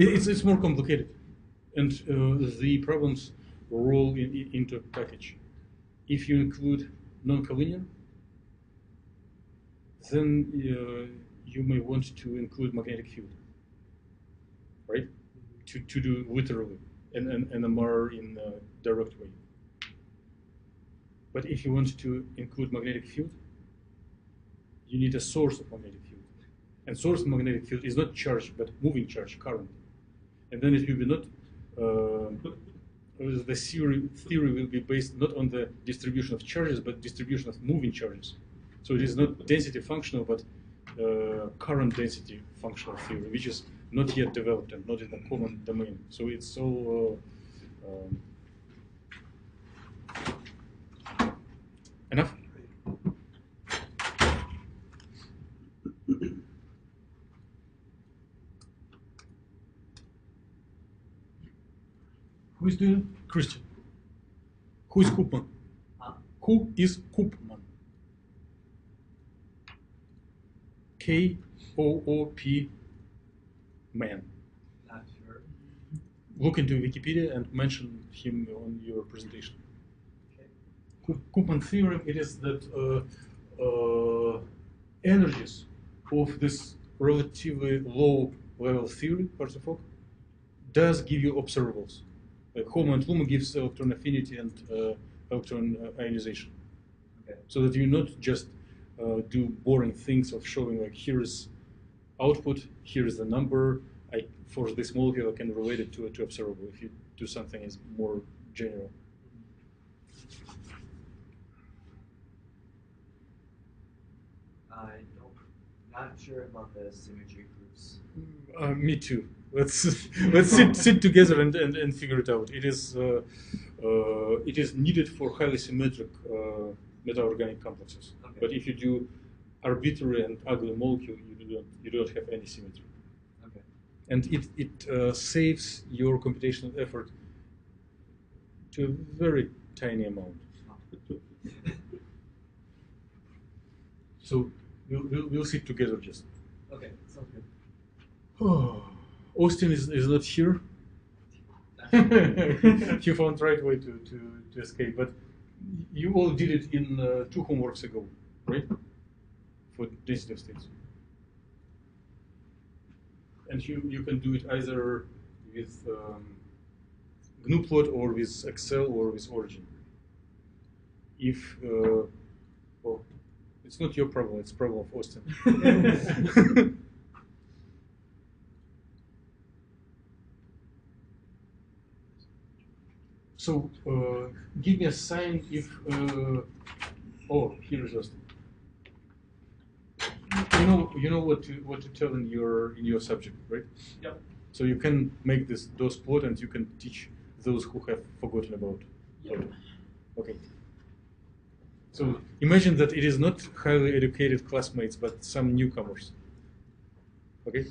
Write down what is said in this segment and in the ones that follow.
It's more complicated, and the problems roll into a package. If you include non-collinear, then you may want to include magnetic field, right? To do literally an NMR in a direct way. But if you want to include magnetic field, you need a source of magnetic field. And source of magnetic field is not charge, but moving charge, current. And then it will be not, the theory will be based not on the distribution of charges, but distribution of moving charges. So it is not density functional, but current density functional theory, which is not yet developed and not in the common domain. So it's all enough. Who is doing it? Christian. Who is Koopman? Who is Koopman? K-O-O-P man. Not sure. Look into Wikipedia and mention him on your presentation. Okay. Koopman theorem, it is that energies of this relatively low level theory, parts of Fock, does give you observables. Like HOMO and LUMO gives electron affinity and electron ionization. Okay. So that you not just do boring things of showing like here is output, here is the number, for this molecule I can relate it to observable. If you do something is more general. Not sure about the symmetry proofs. Me too. Let's sit together and figure it out. It is needed for highly symmetric meta-organic complexes. Okay. But if you do arbitrary and ugly molecule, you don't have any symmetry. Okay. And it saves your computational effort to a very tiny amount. So we'll sit together just. Okay, sounds good. Oh, Austin is not here. He found right way to escape, but you all did it in 2 homeworks ago, right? For density of states. And you can do it either with GNU-plot or with Excel or with Origin. If well, it's not your problem; it's problem of Austin. So give me a sign if. Oh, here is Austin. You know what to tell in your subject, right? Yep. So you can make those plot and you can teach those who have forgotten about plot. Yep. Okay. So imagine that it is not highly educated classmates, but some newcomers. Okay.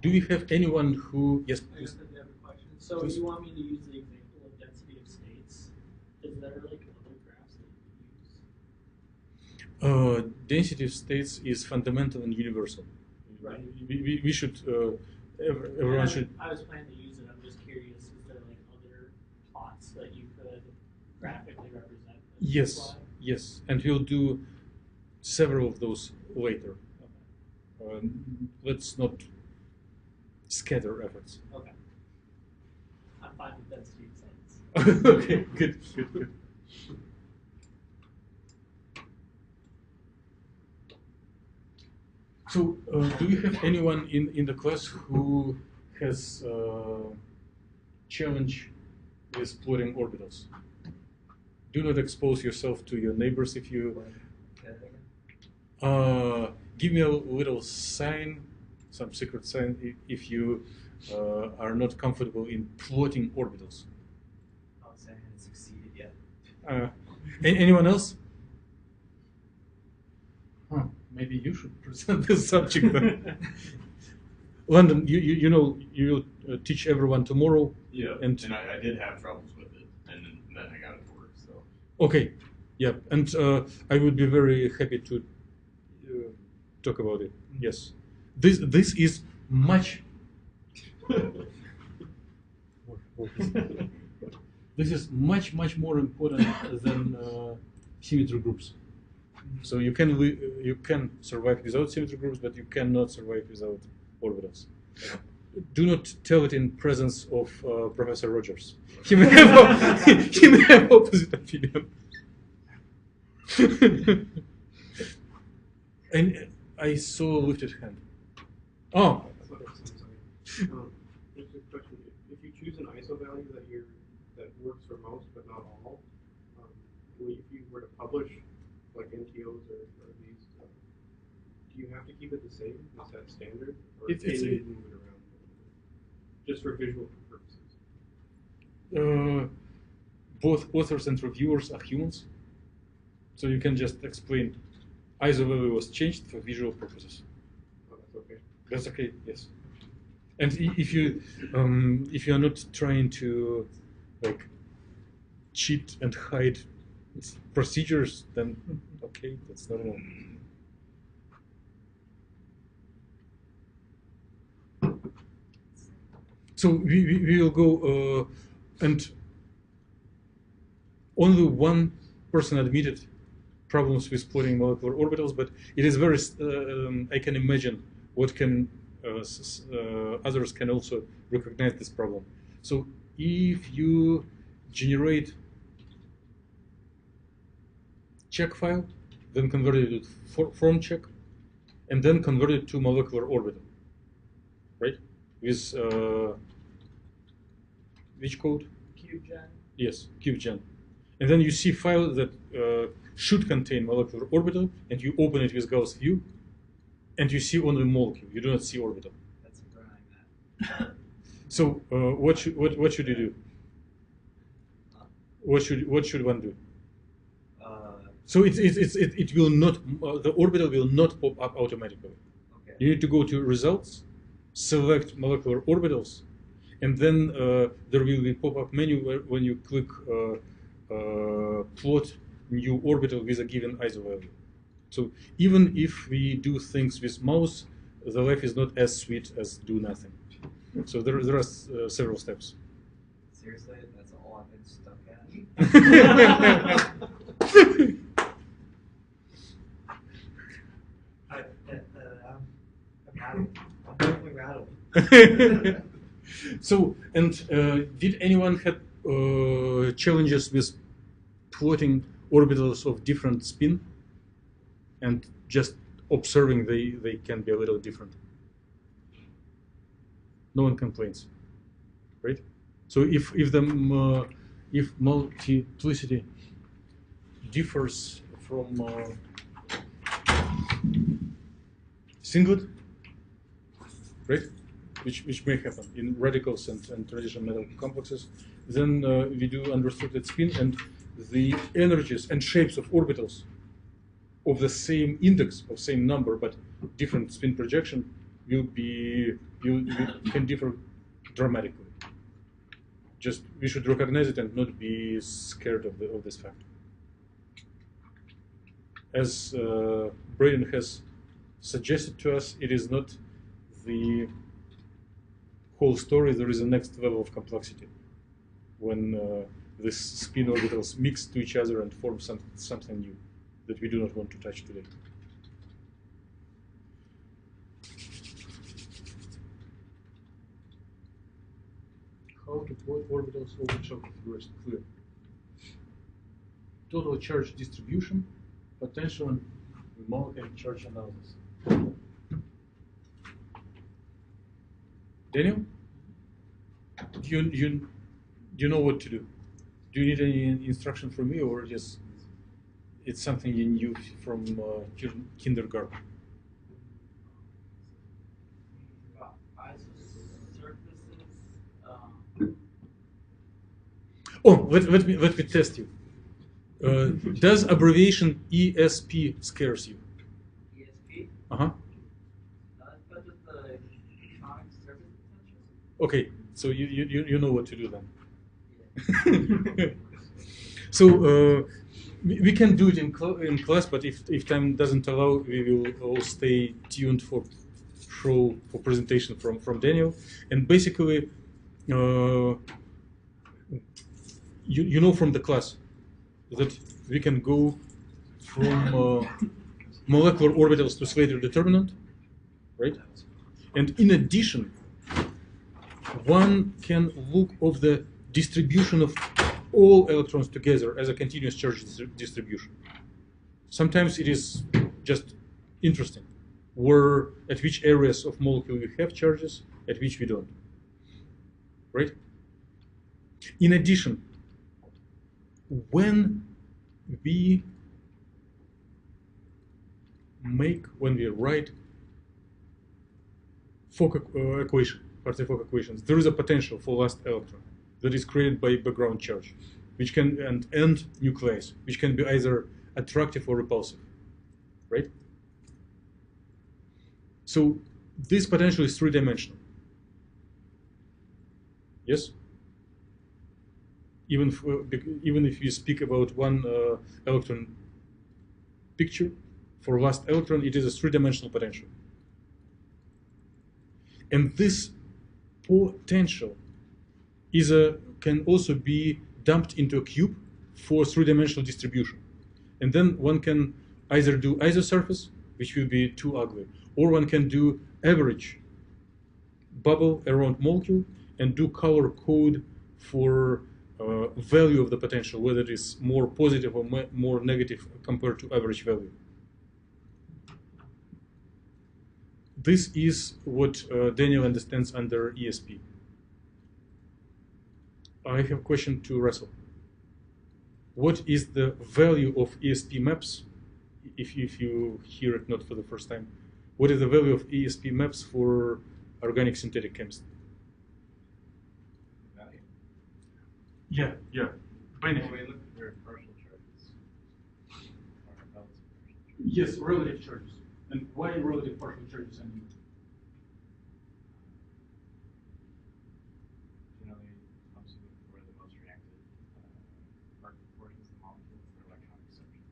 Do we have anyone who? Yes, please. I have a question. So Please. you want me to use the example of density of states? Is there like other graphs that you use? Density of states is fundamental and universal. Right. We should. Everyone should. I was planning to use it. I'm just curious. Is there like other plots that you could graphically represent? Yes, Slide? yes, and we'll do several of those later. Let's not scatter efforts. Okay. I'm fine with density of states. Okay, good. So, do you have anyone in the class who has challenge with plotting orbitals? Do not expose yourself to your neighbors if you. Give me a little sign, some secret sign, if you are not comfortable in plotting orbitals. I'll say I haven't succeeded yet. Anyone else? Huh, maybe you should present this subject then. London, you know, you will teach everyone tomorrow. Yeah, and I did have troubles with it, and then I got it to work, so. Okay, yeah, and I would be very happy to talk about it, yes. this is much. This is much more important than symmetry groups. So you can survive without symmetry groups, but you cannot survive without orbitals. Do not tell it in presence of Professor Rogers. He may have opposite opinion. And I saw a lifted hand. Oh. Just a question. If you choose an ISO value that works for most but not all, if you were to publish like NTOs or these, do you have to keep it the same? Is that standard? Or can you move it around? Just for visual purposes. Both authors and reviewers are humans, so you can just explain ISO value was changed for visual purposes. Oh, that's okay. That's okay. Yes. And if you are not trying to like cheat and hide procedures, then okay, that's normal. So we will go and only one person admitted problems with plotting molecular orbitals, but it is very I can imagine what can others can also recognize this problem. So if you generate check file, then convert it to form check, and then convert it to molecular orbital, right? With which code? CubeGen. Yes, CubeGen. And then you see file that should contain molecular orbital, and you open it with Gauss view, and you see only molecule. You do not see orbital. That's running that. So what should you do? What should one do? So it will not the orbital will not pop up automatically. Okay. You need to go to results, select molecular orbitals, and then there will be pop-up menu when you click plot new orbital with a given ISO value. So even if we do things with mouse, the life is not as sweet as do nothing. So there are several steps. Seriously, that's all I've been stuck at. I'm definitely rattled. So, and did anyone have challenges with plotting orbitals of different spin and just observing they can be a little different? No one complains, right? So if multiplicity differs from singlet, right? Which may happen in radicals and traditional metal complexes, then we do unrestricted spin, and the energies and shapes of orbitals of the same index of same number but different spin projection can differ dramatically. Just we should recognize it and not be scared of this fact. As Braden has suggested to us, it is not the whole story. There is a next level of complexity when these spin orbitals mix to each other and form something new that we do not want to touch today. How to plot orbitals over chocolate reverse clear. Total charge distribution, potential and molecular charge analysis. Daniel, do you know what to do? Do you need any instruction from me, or just it's something you knew from kindergarten? Oh, let me test you. Does abbreviation ESP scares you? ESP? Uh-huh. But with the atomic surface potential? Okay, so you know what to do then. Yeah. So we can do it in class, but if time doesn't allow, we will all stay tuned for show for presentation from Daniel. And basically, you know from the class that we can go from molecular orbitals to Slater determinant, right? And in addition, one can look of the distribution of all electrons together as a continuous charge distribution. Sometimes it is just interesting where at which areas of molecule you have charges, at which we don't, right? In addition, when we write Fock equation, Hartree-Fock equations, there is a potential for last electron that is created by background charge, which can and nucleus, which can be either attractive or repulsive, right? So this potential is three-dimensional. Yes. Even if you speak about one electron picture, for last electron, it is a three-dimensional potential. And this potential can also be dumped into a cube for three-dimensional distribution. And then one can either do isosurface, which will be too ugly, or one can do average bubble around molecule and do color code for value of the potential, whether it is more positive or more negative compared to average value. This is what Daniel understands under ESP. I have a question to Russell. What is the value of ESP maps, if you hear it not for the first time? What is the value of ESP maps for organic synthetic chemistry? Value. Yeah. When we look at their partial charges, or relative partial charges. Yes, relative charges. And why relative partial charges? Generally, obviously looking for the most reactive portions of the molecule for electron exception.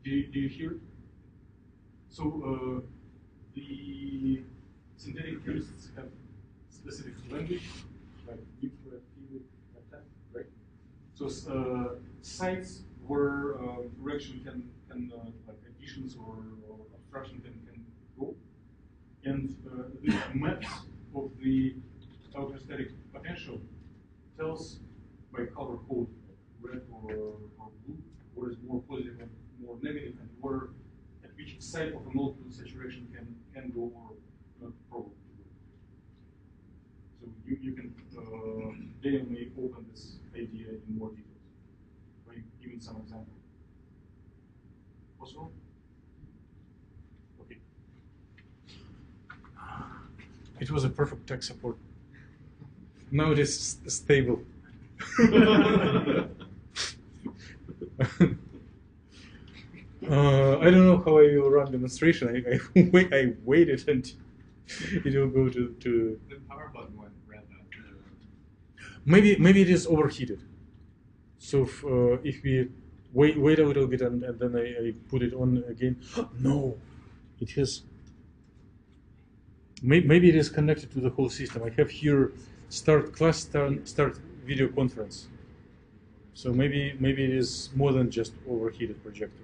Do you hear it? So the synthetic chemists have specific language, like nuclear, like that, right? So sites where reaction can like additions or obstruction can go, and the maps of the electrostatic potential tells by color code, like red or blue, where is more positive and more negative, and where at which side of a molecule saturation can go or not probably go. So you can Daniel may open this idea in more details by giving some example. Possible? Okay. It was a perfect tech support. Now it is stable. I don't know how I will run demonstration. I waited until it will go to. The power button went red after. Maybe it is overheated. So if we wait a little bit and then I put it on again. No, it has. Maybe it is connected to the whole system. I have here start class, start video conference. So maybe it is more than just overheated projector.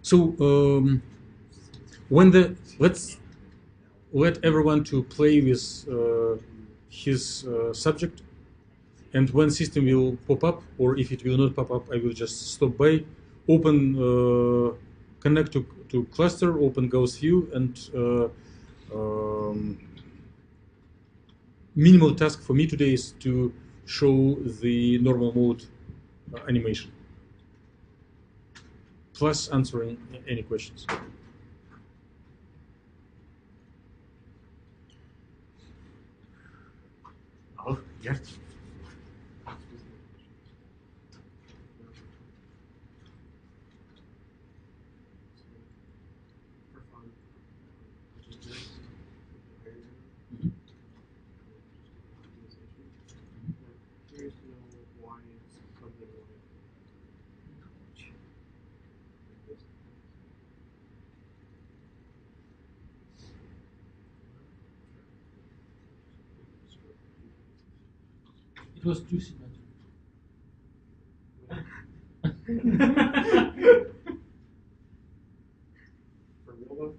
So when let's let everyone to play with his subject, and when system will pop up, or if it will not pop up, I will just stop by, open, connect to cluster, open Gauss view, and minimal task for me today is to show the normal mode animation, plus answering any questions. Oh, yeah. For fun, which is nice. Mhm. Curious to know something like this. It was too symmetric. For real though?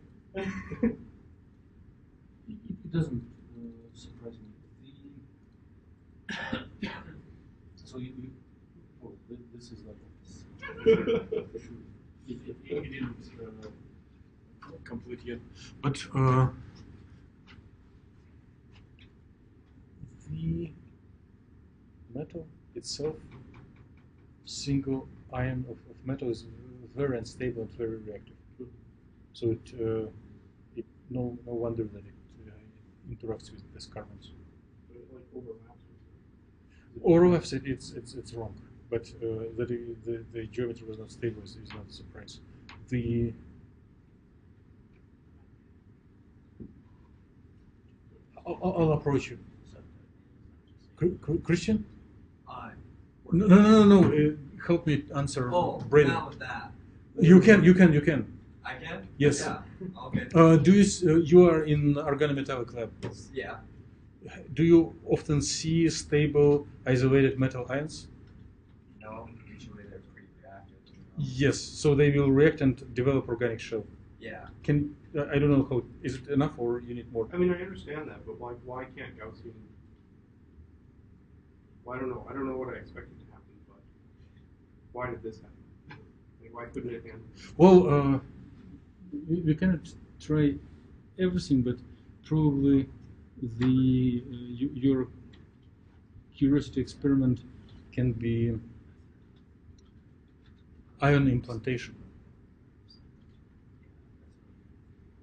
It doesn't surprise me. So well, this is like it didn't complete yet, but the metal itself, single ion of metal is very unstable and very reactive. So it no wonder that it interacts with these carbons. But it like overlaps with Overlaps it's wrong, but that the geometry was not stable is not a surprise. I'll approach you. Christian? No. Help me answer. Braden. Now with that. You can. I can? Yes. Yeah. Okay. Do you are in organometallic lab? Yeah. Do you often see stable isolated metal ions? No, usually they're pretty reactive. Yes. So they will react and develop organic shell. Yeah. I don't know how. Is it enough or you need more? I mean, I understand that, but like, why can't Gaussian? Well, I don't know. I don't know what I expected to happen, but why did this happen? Like, why couldn't it handle? Well, we cannot try everything, but probably your curiosity experiment can be ion implantation,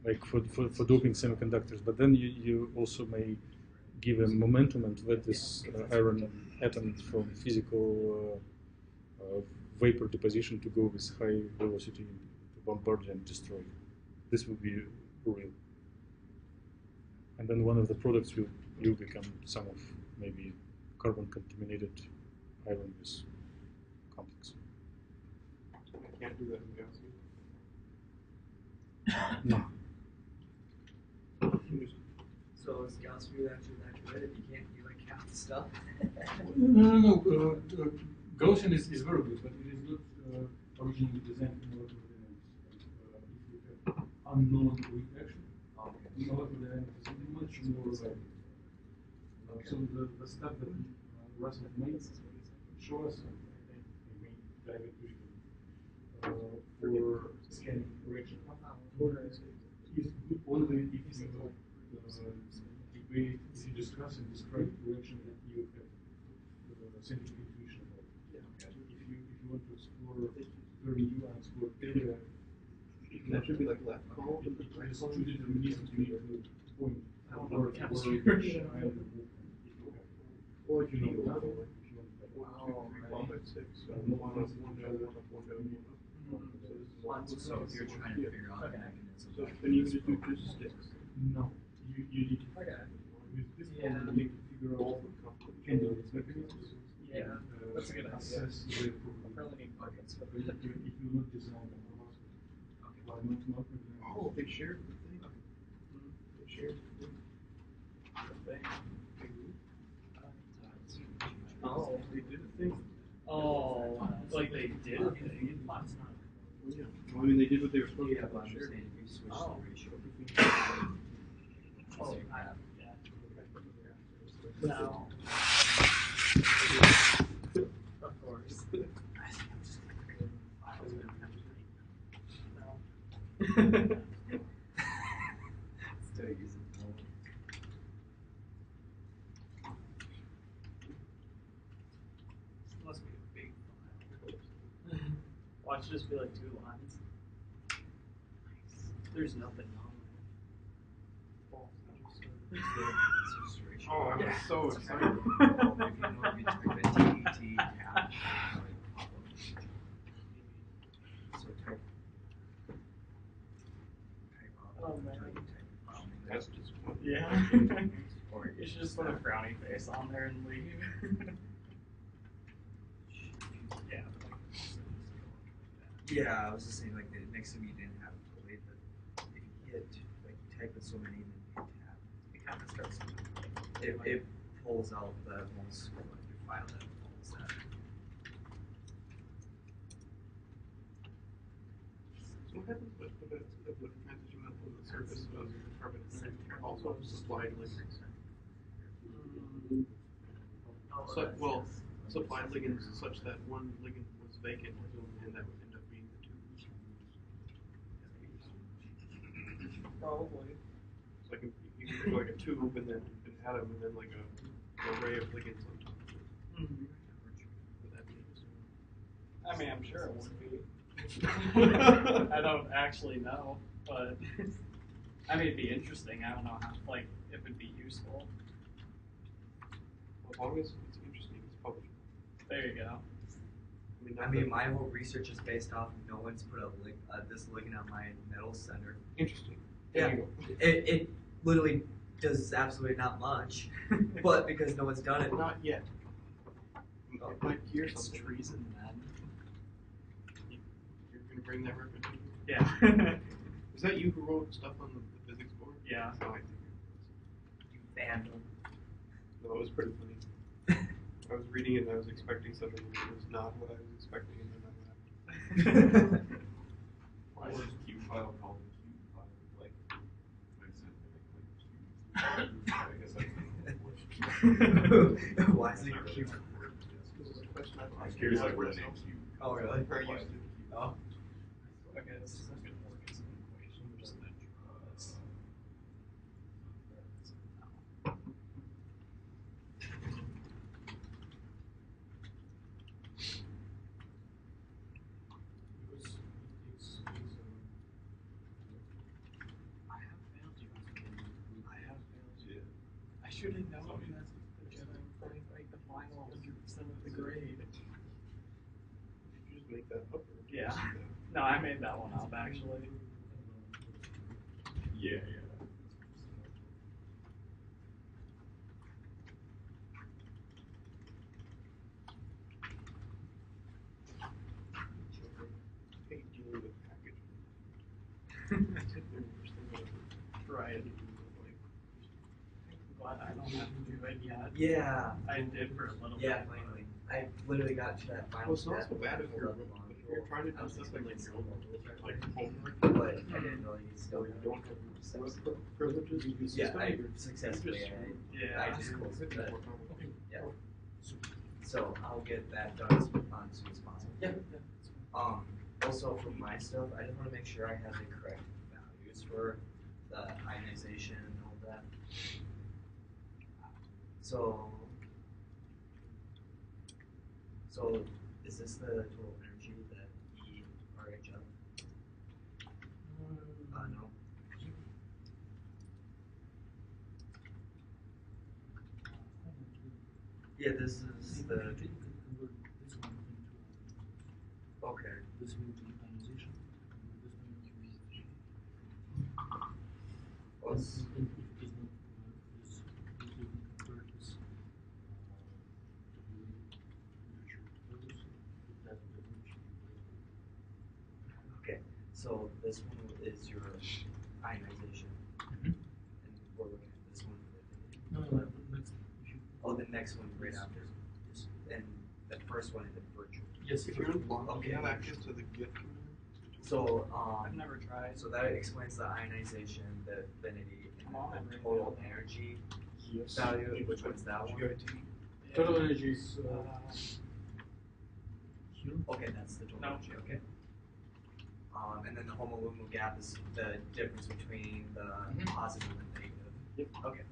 like for doping semiconductors. But then you also may give a momentum and let this iron atom from physical vapor deposition to go with high velocity to bombard and destroy. This will be real. And then one of the products will become some of maybe carbon contaminated iron with complex. I can't do that in Gaussian. No. So is Gauss reaction that good if you can't do like half the stuff? No. Gaussian is very good, but it is not originally designed for molecular dynamics. If you have unknown reaction, molecular dynamics is much more reliable. So the stuff that Russell made show us, I may dive into for scanning reaction. Is good only if you discuss and describe the reaction that you have scientific intuition about. If you want to explore very new unexplored area, That should be like left call. it is too deterministic to make a point where chemistry. Or if you know wow, nothing, right. if you want like 1, 2, 3, 4, 5, 6, 7, 1 up, 1 down, 1 up, 1 down, 1 up. So if you're trying to figure out the mechanism. So then you just do just sticks. no, you need to with this problem you need to figure out can you mechanisms Yeah, that's a good idea. assess the probability. Probably need buckets. But it will not design them. Why not Oh, they shared the thing. They shared the thing. Oh. They did a thing. Oh, like they did a thing. Well, yeah. Well, I mean, they did what they were supposed Yeah, to. but I'm They shared. saying if you switch Oh. the ratio. Oh, yeah. No. Of course. Still using the old. This must be a big file. Watch it just be like 2 lines. There's nothing on It's just ratio. Oh, I'm so excited. If you know between the TET tab, so type Oh, man. That's just one. Yeah. Or You should just put a frowny face on there and leave. Yeah, I was just saying like the next time you didn't have it delayed, but if you hit like you type in so many and then you hit tab, it kind of starts. It pulls out the most like your file that pulls that. So what happens with the transition up on the surface of carbon also supplied ligands? Supplied ligands such that one ligand was vacant and that would end up being the two. Probably. So like you can do like a tube and then an atom and then like an array of ligands on top of it. Would that be interesting? I mean, I'm sure it would be. I don't actually know, but I mean, it'd be interesting. I don't know how, like, if it'd be useful. As long as it's interesting, it's publishable. There you go. I mean, my whole research is based off no one's put this ligand on my metal center. Interesting. Yeah, it literally does absolutely not much, but because no one's done it. Not yet. It might hear It's something. treason, then. You're gonna bring that reference? Yeah. Is that you who wrote stuff on the physics board? Yeah. Oh, I think You vandal. no, it was pretty funny. I was reading it and I was expecting something and it was not what I was expecting and then I laughed. Why is this Q file called the Q file? Like, makes sense. Like, I guess that's Why is it cute? This is a question I've I was asked curious, like, where the myself. name Q. Oh, really? Very used to. Oh. Okay, this is going to work as an equation. Just that draws. I have failed you. I have failed you. I should have known that the Jedi were going to make the final 100% of the grade. Did you just make that up? Or Yeah. just, No, I made that one up actually. Yeah. I hate dealing with packaging. It's like the worst thing ever. Right. But I don't have to do it yet. Yeah. I did for a little Yeah, bit. finally. I literally got to that final Well, it's not step. so bad if I pulled you're up the trying to module. do I was something like expecting your own, some like homework, but I didn't know you still or you don't have steps. privileges to use Yeah, system. I you're successfully. just- Yeah. I just closed it. More complicated. Yeah. So I'll get that done as soon as possible. Yeah. Also for my stuff, I just want to make sure I have the correct values for the ionization and all that. So is this the total energy that E RH up? No. Yeah, this is the. Okay. This will be ionization. This will be QC. What's If it is not this, it will be converted this to the literature purpose. It has the definition. okay? So this one is your ionization, and we're looking at this one. No, next. If you, Oh, the next one right Yes. after, Yes. and the first one is the virtual. Yes. If you're in Blanc, Okay. you have access to the GIF command. So I've never tried. so that explains the ionization, the affinity, Come on, and the bring total it up. energy Yes. value. Which one's that one? GIT. Total energy is Q. Okay, that's the total No. energy. Okay. And then the homoluminal gap is the difference between the Mhm. positive and negative. Yep. Okay.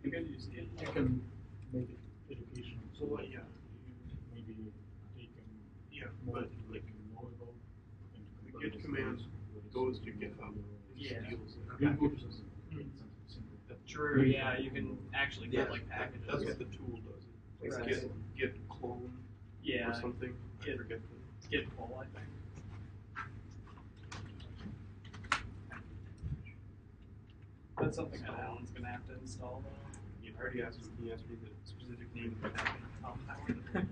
You could use it. you can make it educational. So what? Yeah. Maybe taken Yeah, more but like knowable and the convert git it command to- goes to GitHub. It Yeah. steals it. Okay. Packages. True. Yeah, you can actually Yeah. get like packages. That's what the tool does. It's Right. git clone or Yeah. something. I Git- forget. Get full, I think. That's something that Alan's gonna have to install though. Yeah, I already asked him. He asked me the specific name of the package.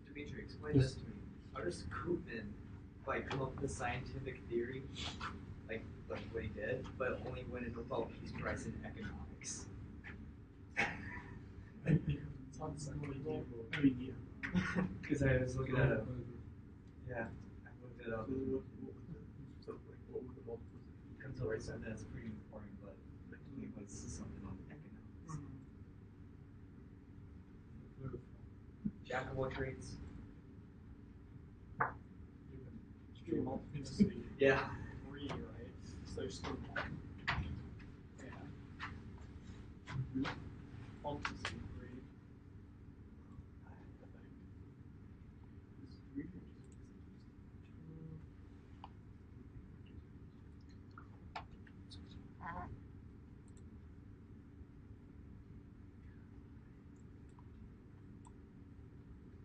Dimitri, explain this to me. How does Koopman like come up with a scientific theory, like what he did, but only win a Nobel Peace Prize in economics? Sounds unbelievable. I mean, yeah. Because I was looking at it. Yeah, I looked it up. So what were the multiples? Comes over something that's pretty important, but it was something on economics. Jack of all trades. Extreme multiplicity. Yeah. 3, right? So there's still 1. Yeah. Multiplicity 3.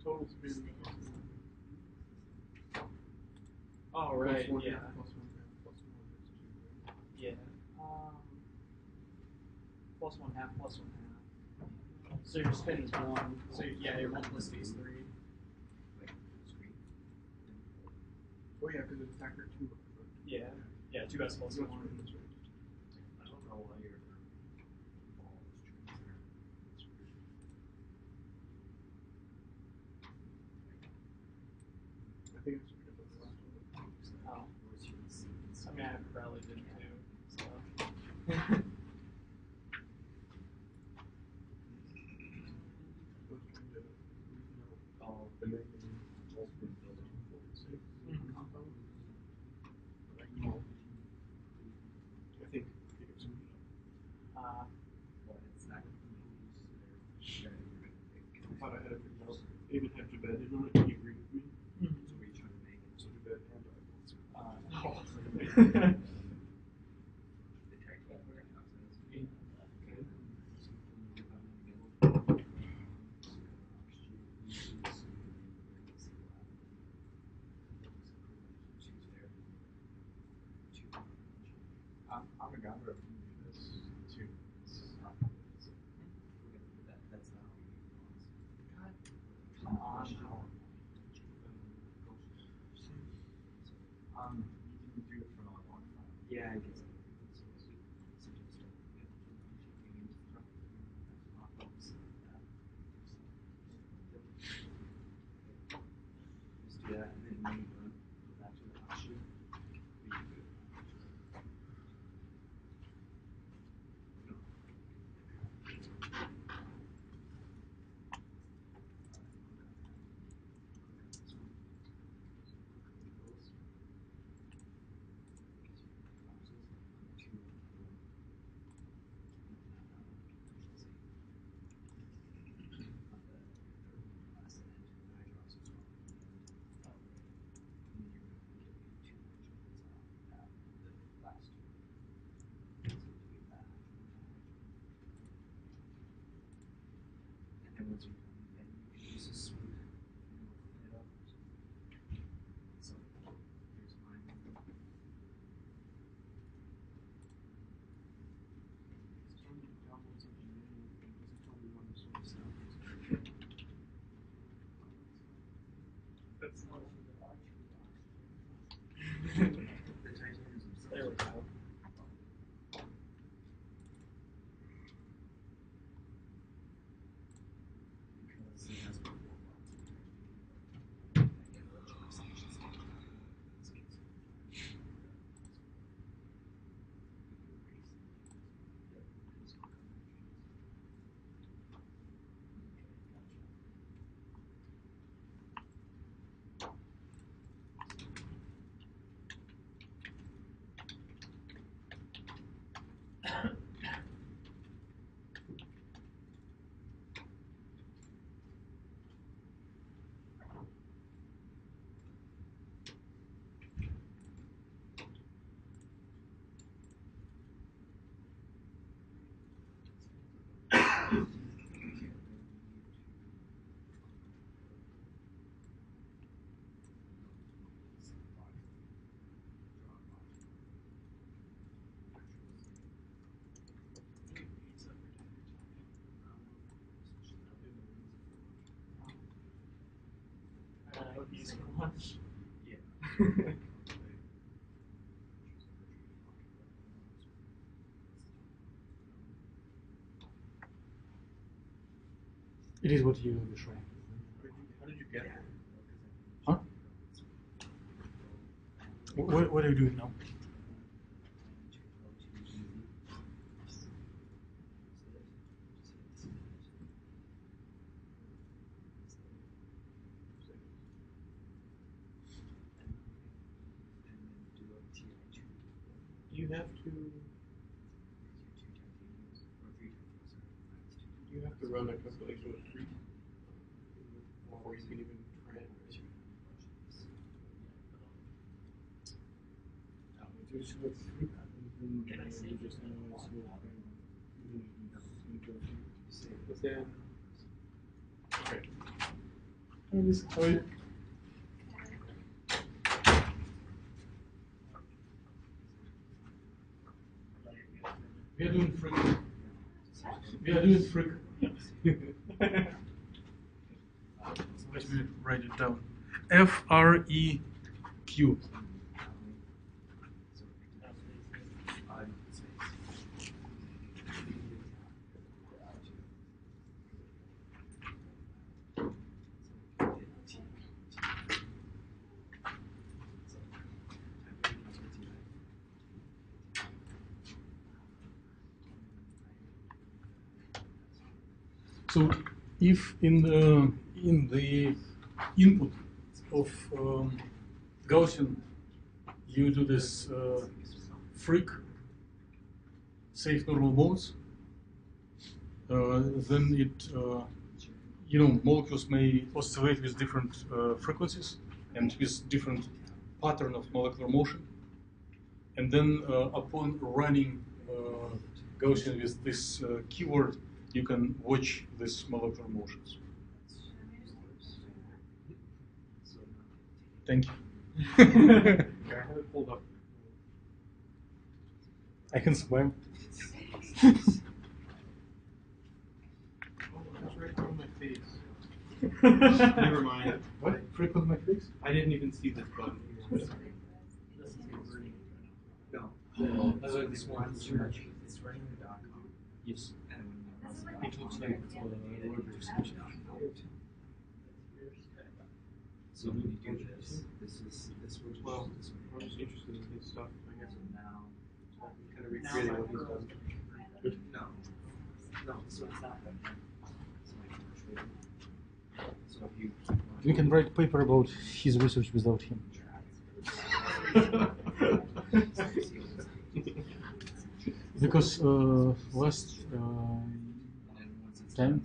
Total spin. Oh, right, Plus 1 yeah. half, plus 1 half, plus 1 is 2, right? Yeah. Plus 1 half, plus 1 half. So your spin is 1. So yeah, your multiplicity is 3. Oh yeah, because it's factor 2. Right? Yeah. Yeah, 2s plus That's 1. right, that's right. I don't know why you're all this trades there. It's weird. I think it's because of the last one. Oh. I mean, I probably did too. So. I was trying to reason out Oh, the negative multiple building 46 compound. But I called. I think it was Well, it's not going to be used. I thought I had it figured out. I even had Jabed in on it, he agreed with me. So what are you trying to make it? So Jabed and I both said. The technical paradoxes. I'm a gambler. this too. That's not God. Come on. You didn't do it for not long. Yeah, I guess. Just do that and then when you go back to the offshoot. And then once you then you can use a swoop and clean it up. So here's mine. It's telling me downloads engineering, it doesn't tell me when the source is. That's not The titaniums themselves. There we go. Because it has piece for lunch. Yeah. It is what you show. How did you get there? Huh? What are you doing now? Do you have to? Do you have to run a calculation with 3 before you can even try it? But then, okay. We are doing freak. We are doing freak. Let me write it down. FREQ. So, if in the input of Gaussian you do this freak safe normal modes, then it molecules may oscillate with different frequencies and with different pattern of molecular motion, and then upon running Gaussian with this keyword, you can watch these molecular motions. Thank you. Yeah, I have it pulled up. I can smile. Oh, that's right on my face. Never mind. What? Freak on my face? I didn't even see this button. No. That's like this one. It's running the .com. Yes. And when It looks like so when you do this, this will Well, this I'm just interested in his stuff, I guess. now. Kind of recreating what he's done. No, so it's not that. It's like commercial. So if you we can write a paper about his research without him. Because last time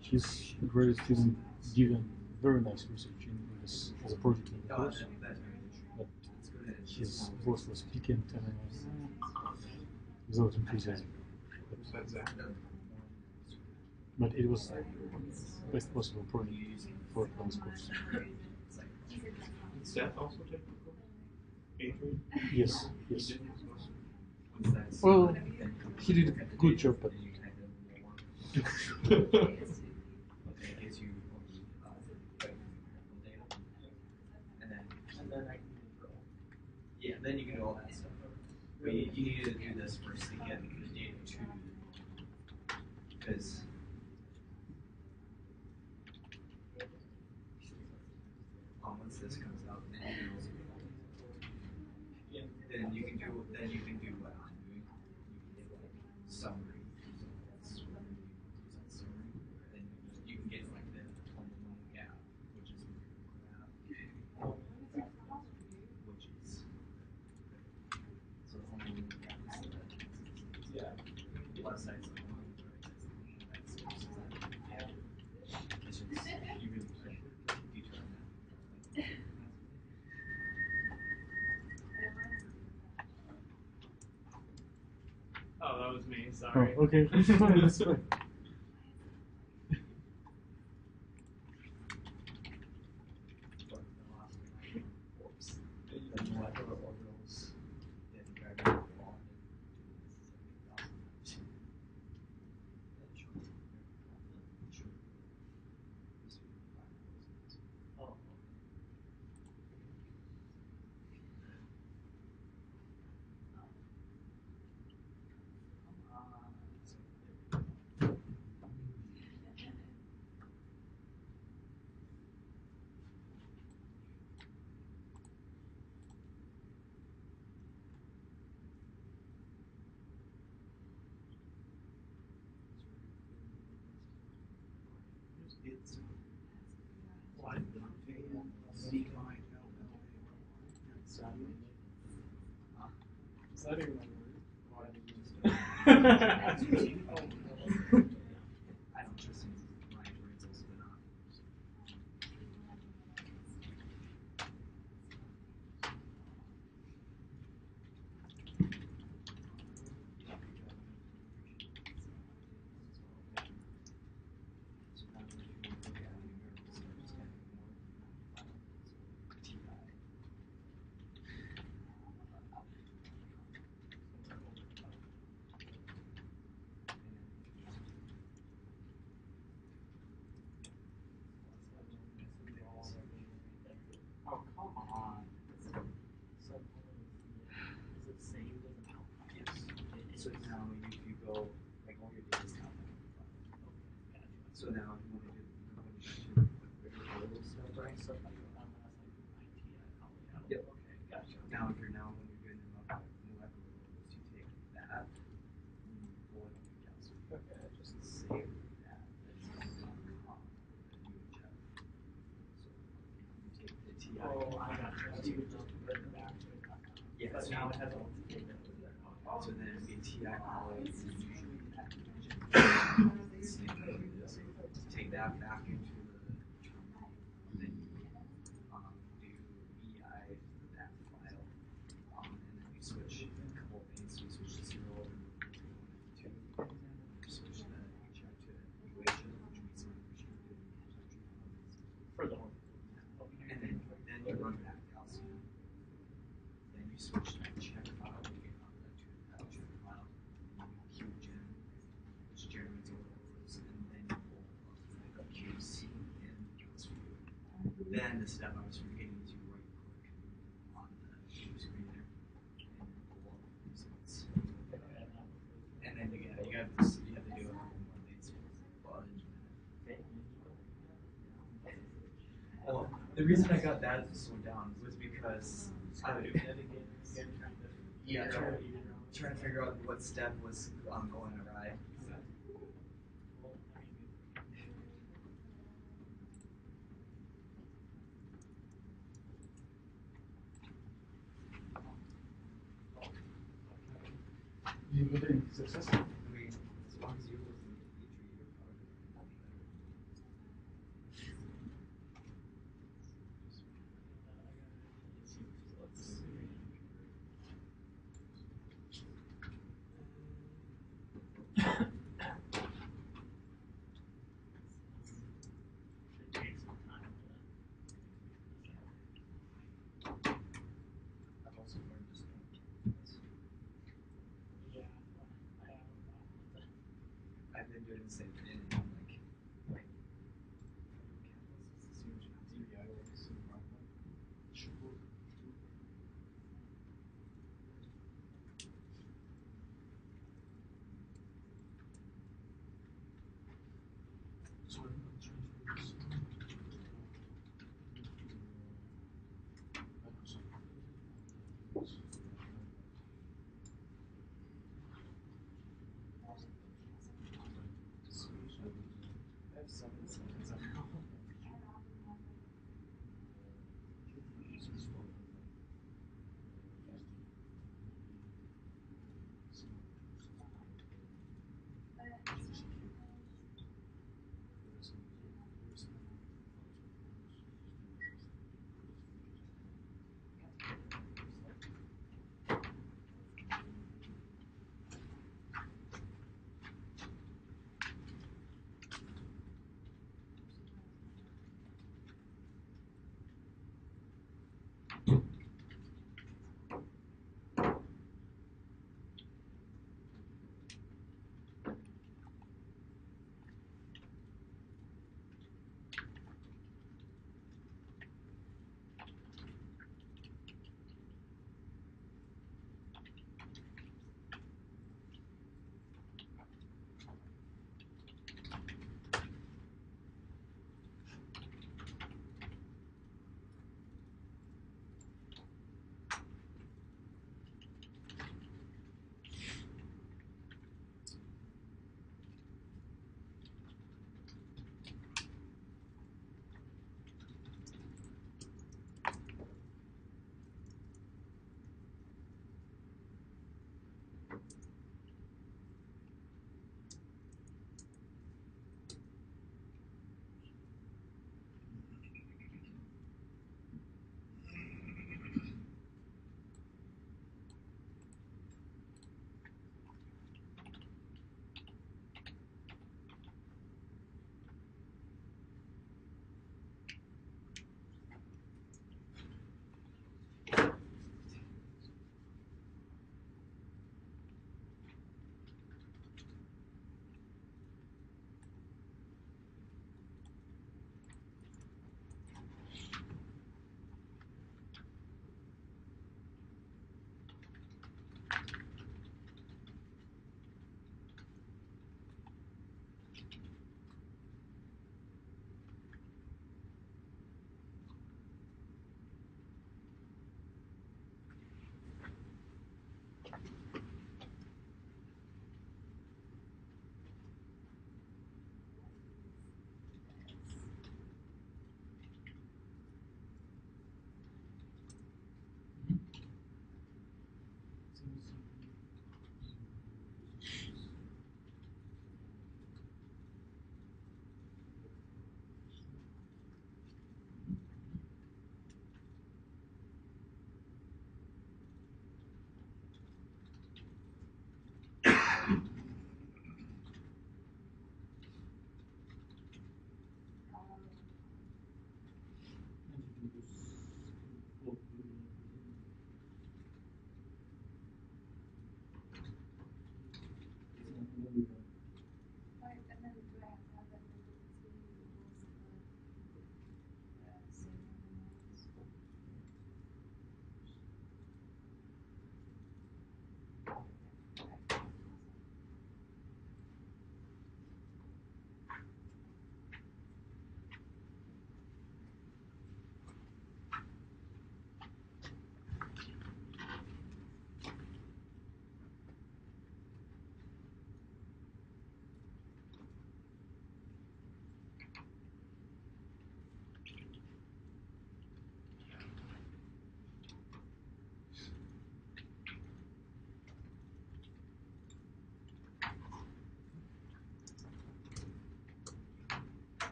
his great student did a very nice research in this as a project in the course, but his voice was piquant without enthusiasm. Besides that. But it was best possible project for a class course. Did Seth also take the course? Adrian? Yes, yes. He did? Well, he did a good job, but yeah, then you can do all that stuff. But you need to do this first to get the data to, because once this comes out, then you can also then you can do what I'm doing. You can get like summary results. Summary, then you can get like the gap, which is which is so the only gap is the left side's the one, the right side's the one, that's it's just you really detail that. Oh, that was me. Sorry. oh, okay, that's fine, that's fine. What? Is that even a word? I don't trust him. My brain's also been on. Oh, come on. Is it saved as an output? Yes. So now if you go, like all your data is now. So now you want to do the bigger stuff, right? So if I go down to IT, Yep. Okay, gotcha. Now if you're now when you're doing the molecular levels, you take that, pull it up your calcium. Okay, Just save that. That's .com. You check. So you take the TI. Oh, I gotcha. So you would just convert it back to a .com. Yeah, But so now you- it has all the data over there. So then it'd be TI poly, and then usually that division. Take that back into the terminal, then you do EI that file, and then you switch a couple of things. So you switch to 0 and 2, you switch the check to UH, which means some machine did For the whole. and then you run back calcium. Then you switch that check file to get out that to that check file, and you QGen, which generates all those, and then you pull up the QC in CHEM476. Then the step I was forgetting is you right click on the screen there and pull up the results. And then you have to do a couple more things. Well, the reason I got that so down was because I would trying to figure out what step was going awry. You got any success? I mean, as long as you're listening to Petri, you're probably better. Should take some time to. I've also learned this thing. Yeah, I have a problem with it. I've been doing the same thing, and I'm like, So I'm transferring this. I have 7 seconds now.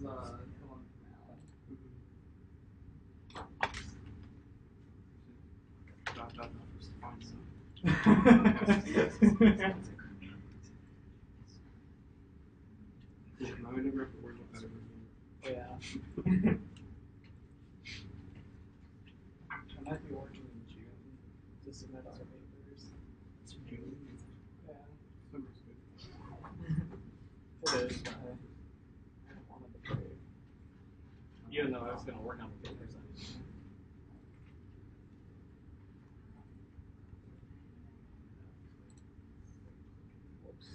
the one from Alan. Dot, dot, numbers, find some. Cool. Now I never have to worry about that ever again. Yeah. I might be working in June to submit our papers. Yeah. Summer's good. It is, but I wanted to break. Even though I was going to work on the papers anyway. Whoops.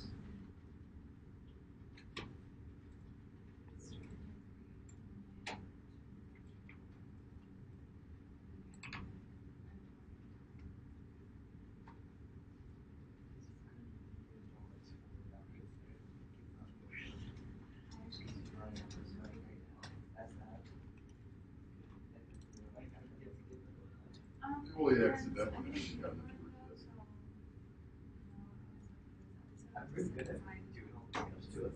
Well, yeah, accidentally. She got into this. I'm pretty good at doing all the stuff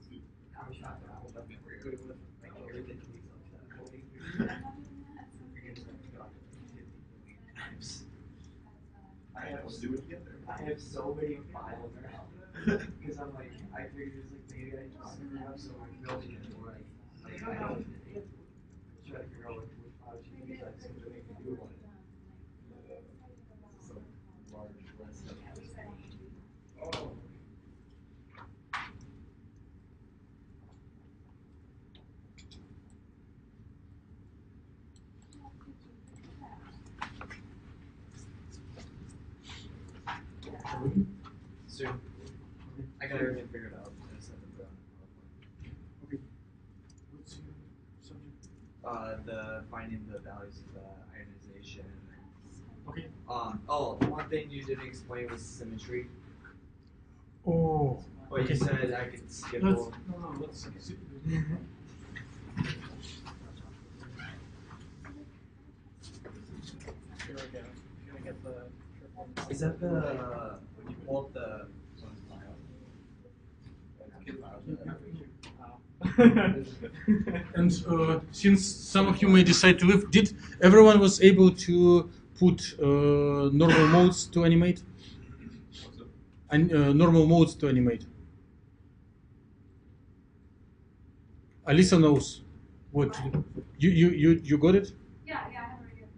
too. I'm shocked that I'm very good with like everything to be coding. I have Let's do it together. I have so many files now because I'm like I figured it's like maybe I just screwed up so I'm building it right. Like I don't try to figure out like which file should be like so that I can do one. So large list of oh. Soon. I got everything figured out. I just have to put on Okay. What's your subject? the finding the values of the ionization. Okay. Oh, one thing you didn't explain was symmetry. Oh. But okay. you said I could skip Let's, over. no, let's skip. Here we go. Can I get the triple? Is that the when you pull up the And since some of you may decide to leave, did everyone was able to put normal modes to animate? And normal modes to animate. Alisa knows what to do. You got it? Yeah, I have it right here.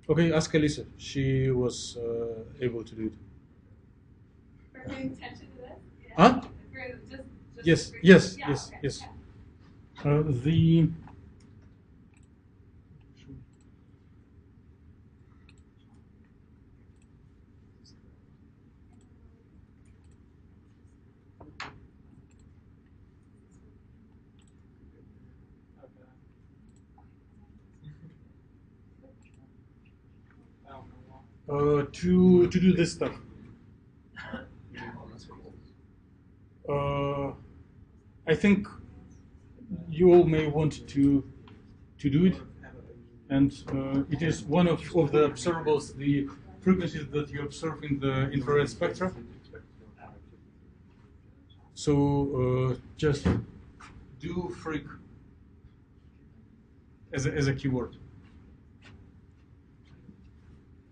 Okay, ask Alisa. She was able to do it. For paying attention to this? Yeah. Huh? For just Yes, for- yes, yeah, yes, okay, yes. yeah. The Okay. I don't know why. to do this stuff. I think you all may want to do it, and it is one of the observables, the frequencies that you observe in the infrared spectra. So just do freak as a keyword.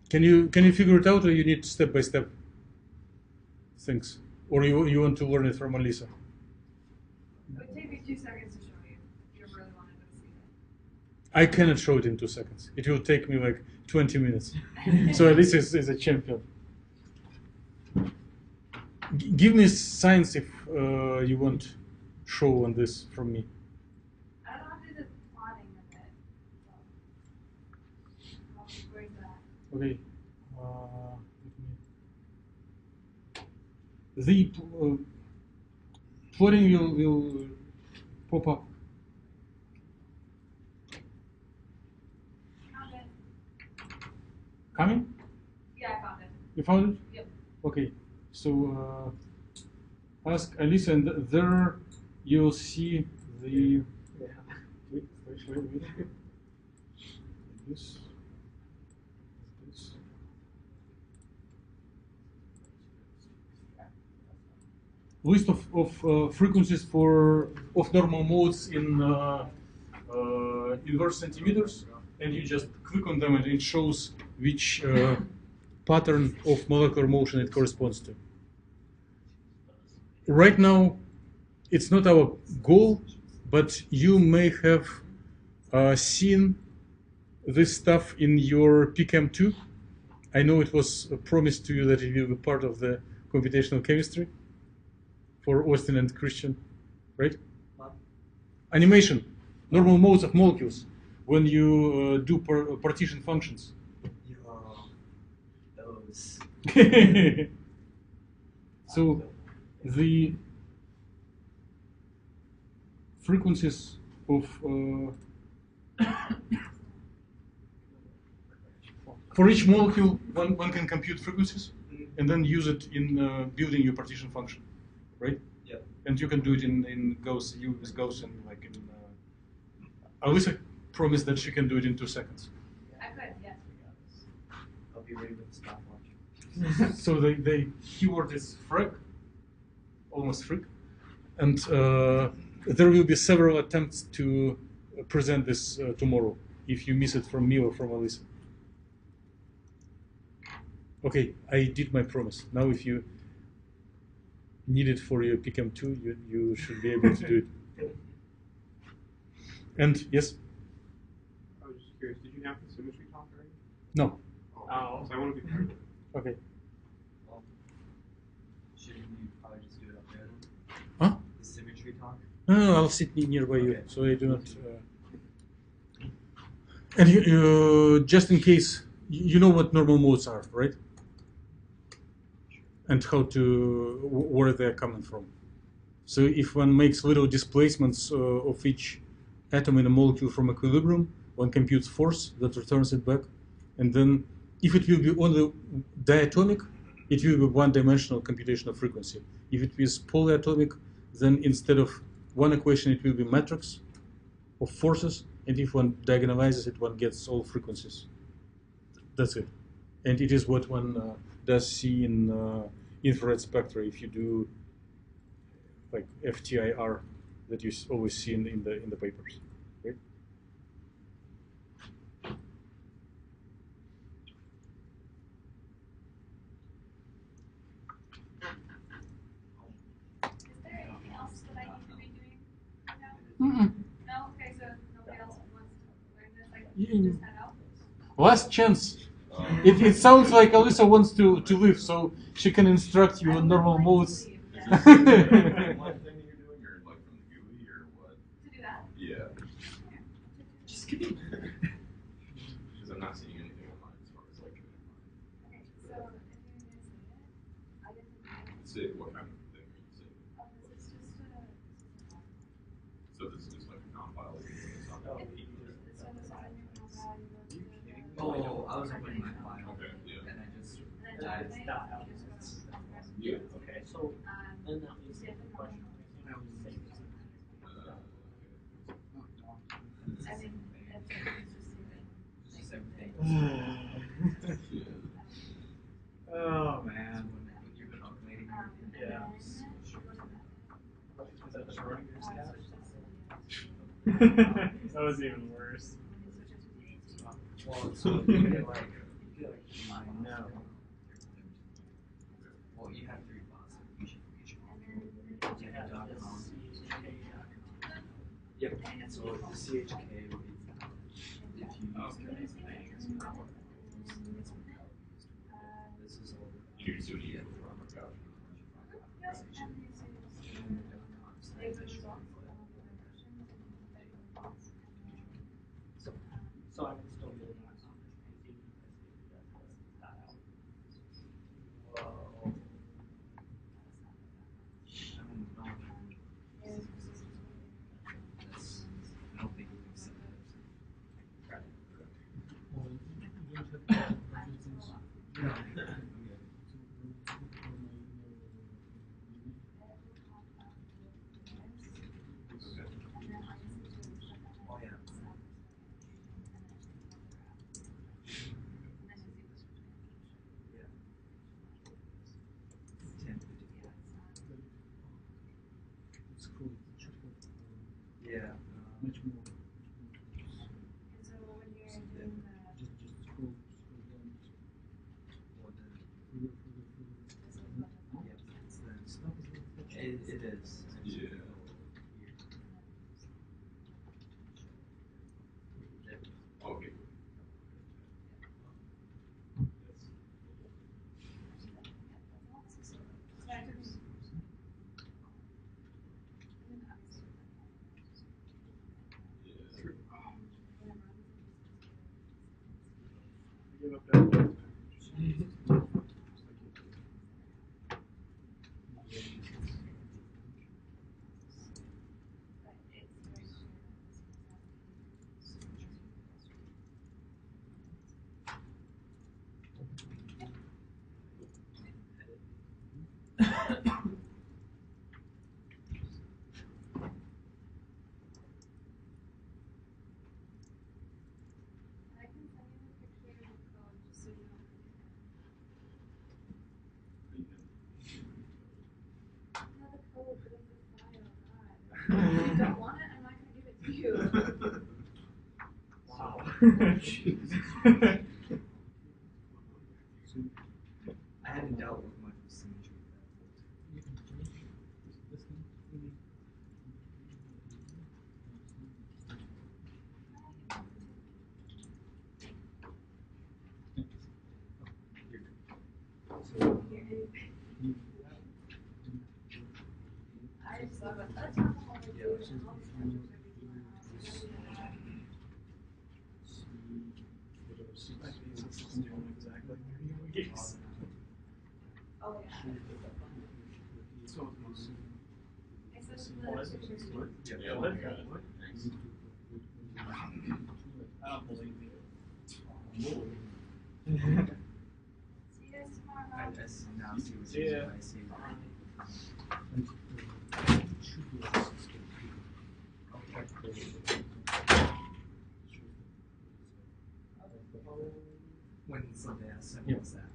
Can you figure it out, or you need step by step things, or you want to learn it from Alisa? It would take me 2 seconds to show you if you really wanted to see it. I cannot show it in 2 seconds. It will take me like 20 minutes. So Alisa is a champion. Give me signs if you want show on this from me. I don't know how to do the plotting of it. So. Where's that? Okay. The plotting will pop up. Found it. Coming? Yeah, I found it. You found it? Yep. Okay. So ask Alisa, and there you'll see the. Wait. This. list of frequencies of normal modes in inverse centimeters, and you just click on them, and it shows which pattern of molecular motion it corresponds to. Right now, it's not our goal, but you may have seen this stuff in your PChem2. I know it was promised to you that it will be part of the computational chemistry for Austin and Christian, right? What? Animation, normal modes of molecules when you do partition functions. Yo, those. So the frequencies of for each molecule, one can compute frequencies and then use it in building your partition function, right? Yep. And you can do it in Gauss, with Gaussian, like in. Alyssa promised that she can do it in 2 seconds. I could, yes. I'll be ready with the stopwatch. So the keyword is frag, almost freak, and there will be several attempts to present this tomorrow. If you miss it from me or from Alyssa. Okay, I did my promise. Now, if you need it for your PChem2, you should be able to do it. And yes? I was just curious, did you have the symmetry talk already? No. Oh. So I want to be part of it. Okay. Well, shouldn't you probably just do it up there then? Huh? The symmetry talk? No, I'll sit nearby you, Okay. so I do not. And just in case, you know what normal modes are, right? And how to where they're coming from. So if one makes little displacements of each atom in a molecule from equilibrium, one computes force that returns it back, and then if it will be only diatomic, it will be one-dimensional computation of frequency. If it is polyatomic, then instead of one equation, it will be matrix of forces, and if one diagonalizes it, one gets all frequencies. That's it. And it is what one does see in infrared spectra if you do like FTIR that you always see in the papers, right? Is there anything else that I need to be doing now? Mm-mm. No? Okay, so nobody else wants to learn this, like, Yeah. just head out? Last chance. It sounds like Alyssa wants to leave, so she can instruct you I on would normal like to modes. leave, yes. One thing that you're doing, or like from the GUI, or what? To do that? Yeah. Just kidding. Because I'm not seeing anything online as far as like. Okay, so if you're gonna say it, I get to do it. Say what kind of thing are you saying? This is just a. So this is just like a compile. Or something? Oh, I was opening my file Okay, yeah. and I just That's not how it is. Yeah. Okay, so then that leaves the question. I would say this. just the same thing. Oh, man. When you're calculating everything. Yeah. Is that the Schrodinger's cat? That was even worse. Well, so you get like I know. well, you have 3 positive each molecule. You have .com. Yep. So the CHK would be found if you use that as power. This is all. You're doing it from a couch. So I can still do that. Whoa. I don't know. I don't think we can set that. Well, scroll it. It should have Yeah. much more. And so when you're doing the, Just scroll down. Or the, Further, further, further. this is what the yeah, it's the, Stop is not touch. it is. Yeah. Okay. Give up that. I can send you a picture of the code just so you don't forget. Not the code, but it's the file, God. If you don't want it, I'm not gonna give it to you. Wow. I hadn't dealt with much of symmetry. You can finish this thing. Maybe. You're good. I just love it. That's not what we do. Yeah, And all these pictures that we do now. My thesis is due in exactly 3 weeks. Oh, yeah. So it's I sent What? the picture. Yeah. What? I don't believe you. See you guys tomorrow. I see now see what's Yeah. I see. Should be a system. When something as simple as that.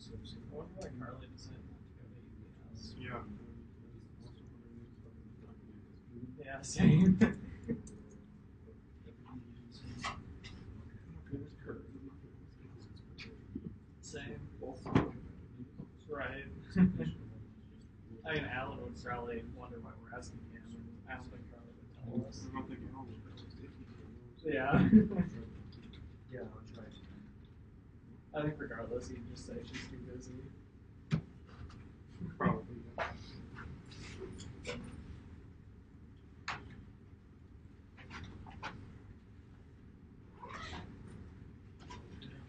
I wonder why Carly decided not to go to UBS. yeah. Yeah, same. Same. Right. I mean, Alan would probably wonder why we're asking him, and I don't think Carly would tell us. I don't think Alan was Yeah. Yeah, I'll try. I think regardless, he'd just say she's too busy. Probably.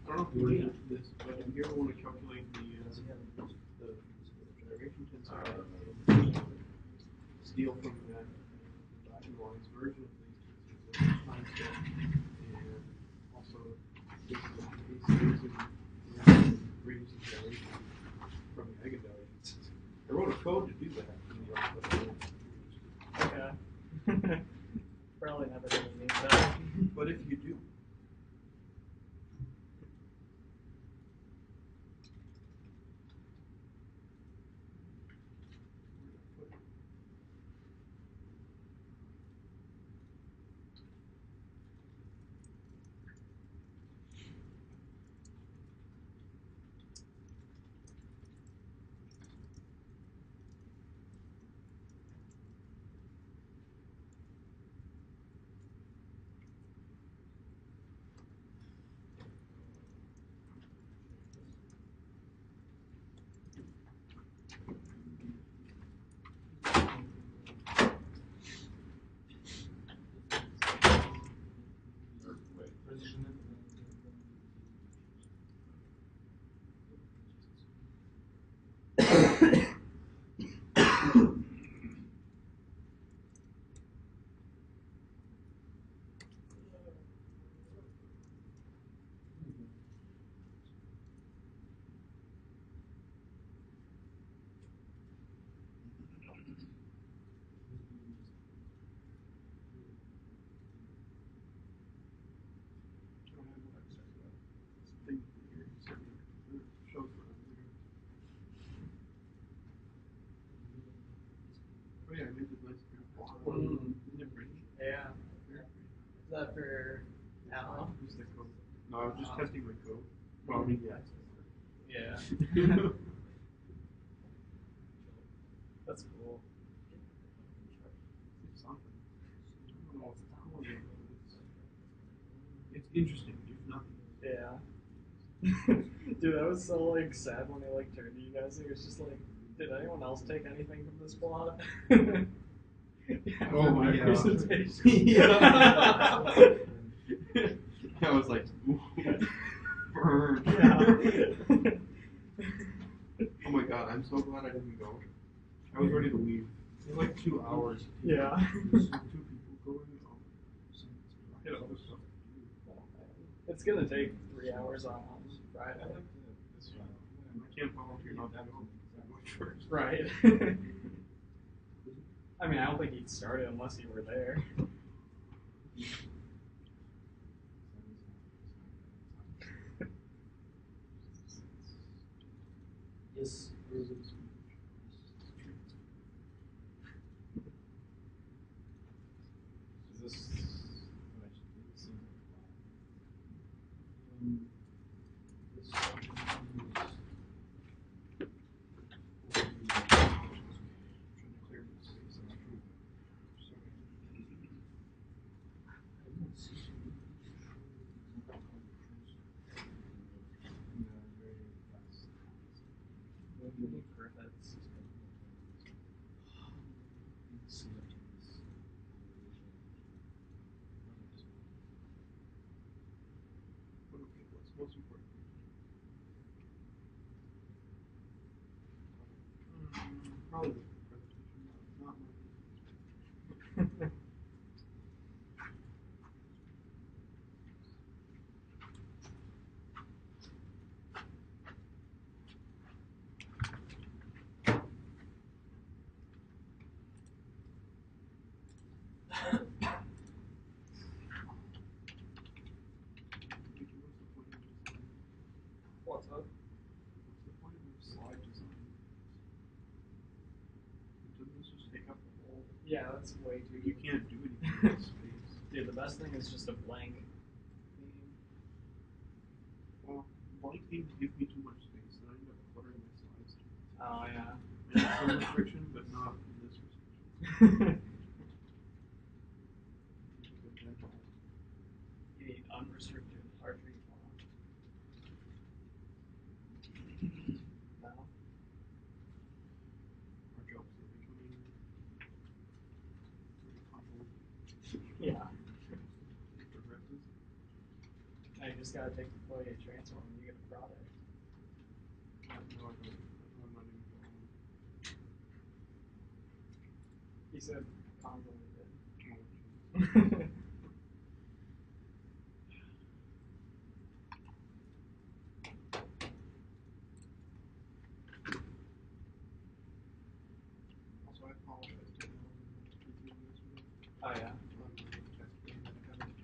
I don't know if you need this, but if you ever want to calculate the generation tensor, steal from that optimized version of these time step, and also this is range of generation from the eigenvalues. I wrote a code to do that. Okay. Probably never gonna need that. But if you do, that for Alan? Who's the code? No, I was just testing my code. Well, I mean, yeah. Yeah. That's cool. It's something. I don't know what it's called yet, but it's interesting, if nothing. Yeah. Dude, that was so like sad when they like turned to you guys. It was just like, did anyone else take anything from this plot? Oh my God. Presentation. Yeah. I was like, ooh, burn. Yeah. Oh my God, I'm so glad I didn't go. I was ready to leave. It was like 2 hours. Yeah. There's 2 people going. Oh, yeah, that was so. It's gonna take 3 hours on Friday. I like this one. I can't volunteer not that long. I went first. Right. I mean, I don't think he'd started unless you were there. Yes. Is this what I should do? This seems like a lot. Perfect. What's most important? Probably the presentation, not my. What's up? What's the point of slide design? Doesn't this just take up the whole? Yeah, that's way too. You can't do anything in this space. Dude, the best thing is just a blank theme. Well, blank themes give me too much space, and I end up cluttering my slides. Oh yeah. I have some restriction, but not this restriction. You need unrestricted hard read font. No. Our jobs are becoming very convoluted. Yeah. Progresses. Now you just gotta take the Fourier transform and you get a product. No, I don't. I'm not even going. He said convoluted. Also, I apologize to anyone who was yesterday. Oh yeah. On my test game that I haven't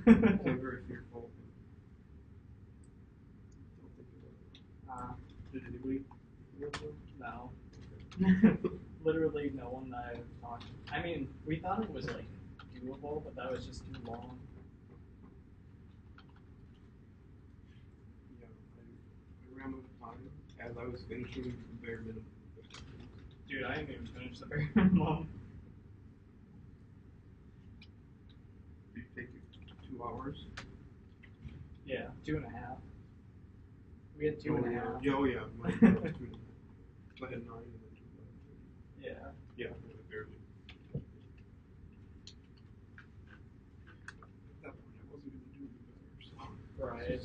gotten back. I'm very fearful. Don't think about it. Did anybody? No. Literally no one that I've talked to. I mean, we thought it was like doable, but that was just too long. Yeah, I ran out of time as I was finishing the bare minimum. Dude, I didn't even finish the bare minimum. Did it take you 2 hours? Yeah, 2.5. We had 2.5. Yeah, oh yeah, mine was 2.5. I had 9 and then 2 left. Yeah. Yeah, barely. At that point, I wasn't going to do any better, so. Right.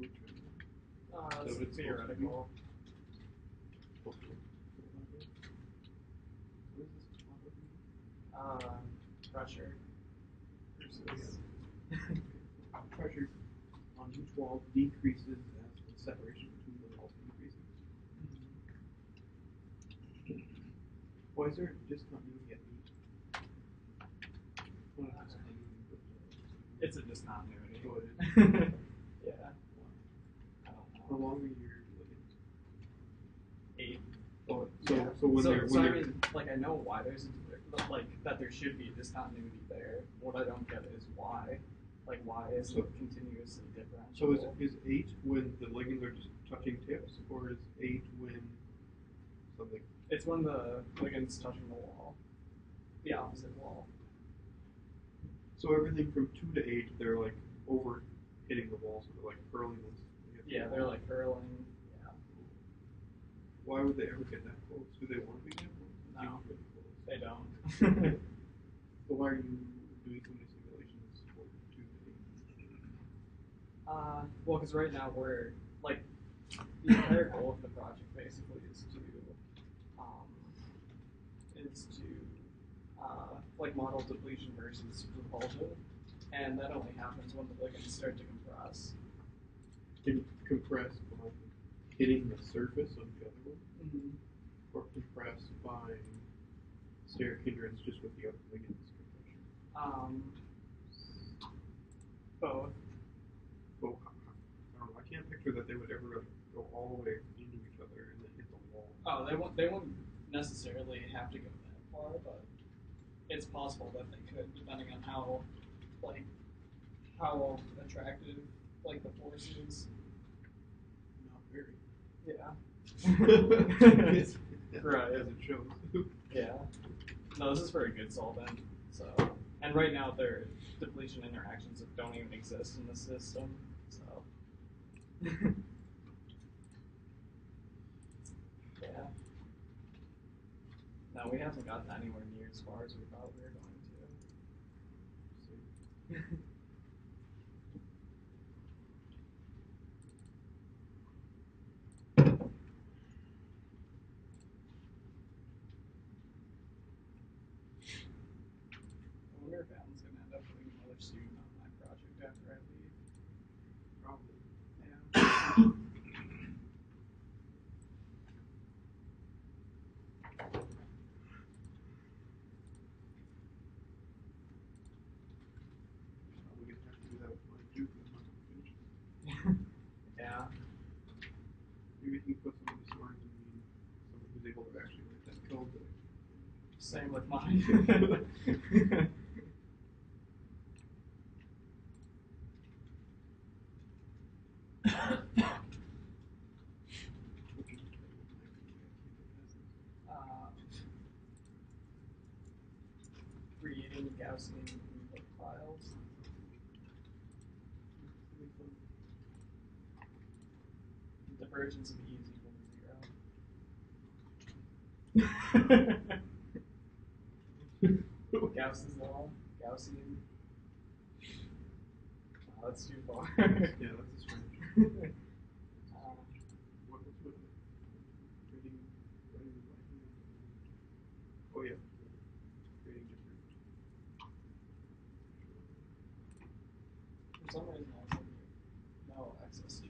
actually trending? It's So it's theoretical. What is this topic? Pressure versus. Pressure on each wall decreases as the separation between the walls increases. Why is there a discontinuity at 8? Not a discontinuity, but It's a discontinuity. Oh, it is? Yeah. I don't how know. long are your ligaments? 8. Oh, Yeah. so when so, they're so I when mean, like I know why there's like that there should be discontinuity there. What I don't get is why. Like why is So- it continuously differential? so is 8 when the ligaments are just touching tips, or is 8 when something? It's when the ligaments touching the wall, the opposite wall. So everything from 2 to 8, they're like over hitting the wall, so they're like curling once they hit the Yeah, wall. they're like curling. Yeah. Why would they ever get that close? Do they want to be that close? No. Seems really close. They don't. So why are you doing so many simulations for 2 to 8? Well, because right now we're like the entire goal of the project basically is to like model depletion versus repulsion, and that only happens when the ligaments start to compress. Can compress by hitting the surface of the other one, or compress by steric hindrance just with the other ligaments compression? Both. So I don't know. I can't picture that they would ever like, go all the way into each other and then hit the wall. Oh, they won't necessarily have to go that far, but it's possible that they could, depending on how attractive like the force is. Not very. Yeah. Right, as it shows. Yeah. No, this is for a good solvent. So, and right now their depletion interactions don't even exist in the system. So. Yeah. No, we haven't gotten anywhere near as far as we thought we were going to. I wonder if Alan's going to end up putting another student on my project after I leave. Probably. Yeah. Probably gonna have to do that with mine too, because I'm not gonna finish it. Yeah. Maybe he can put somebody smarter than me, someone who's able to actually write that code that I can finish. Same with mine. Which is the type of mine, I can't get past this. Creating Gaussian input files. Really fun. Divergence of E is equal to 0. Gauss's law. Gaussian. Oh, that's too far. Yeah, that's a stretch. What's with it? Writing with lightning? Oh yeah, creating different. For some reason, I was thinking no access to